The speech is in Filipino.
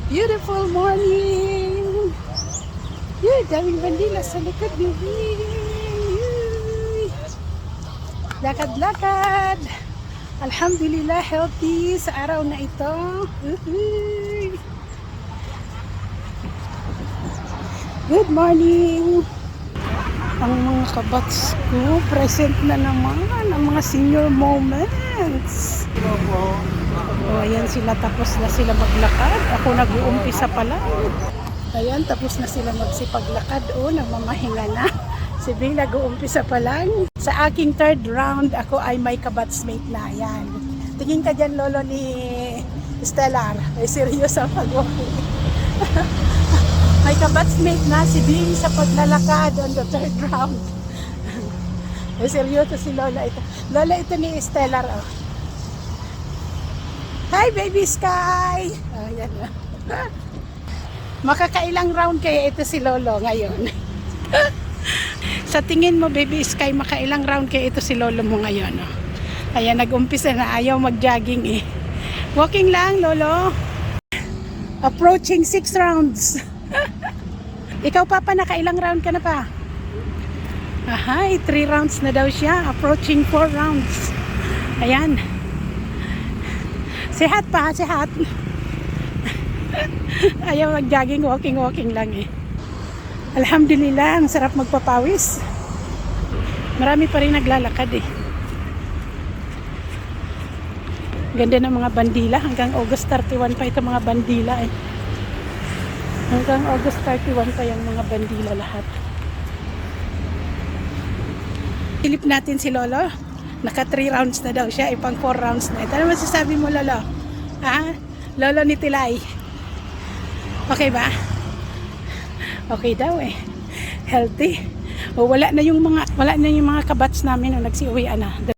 Beautiful morning! Yay, daming bandila sa likod, baby! Yay. Lakad-lakad! Alhamdulillah, healthy sa araw na ito. Uhuy. Good morning! Ang mga kabats ko, present na naman ang mga senior moments. O, ayan sila, tapos na sila maglakad. Ako nag-uumpisa pa lang. Ayan, tapos na sila magsipaglakad. O, nagmamahinga na. Si Bing nag-uumpisa pa lang. Sa aking third round, ako ay may kabatsmate na. Ayan. Tingin ka dyan, lolo ni Stellar. Ay, seryoso ang pag-walking. May kabatsmate na si Bing sa paglalakad on the third round. Ay, seryoso si Lola ito. Lola ito ni Stellar. Oh. Hi, Baby Sky! Ayan na. Makakailang round kaya ito si Lolo ngayon? Sa tingin mo, Baby Sky, makailang round kaya ito si Lolo mo ngayon? Oh. Ayan, nag-umpisa na. Ayaw mag-jogging eh. Walking lang, Lolo. Approaching 6 rounds. Ikaw, Papa, nakailang round ka na pa? Ahay, 3 rounds na daw siya. Approaching 4 rounds. Ayan. Sihat pa, sihat. Ayaw mag-jogging, walking lang eh. Alhamdulillah, ang sarap magpapawis. Marami pa rin naglalakad eh. Ganda ng mga bandila. Hanggang August 31 pa ito mga bandila eh. Hanggang August 31 pa yung mga bandila lahat. Silip natin si Lolo. Naka 3 rounds na daw siya. Ipang 4 rounds na. Ano masasabi mo, Lolo? Ha? Lolo ni Tilay. Okay ba? Okay daw eh. Healthy. O wala na yung mga kabats namin nung nagsiuwian na.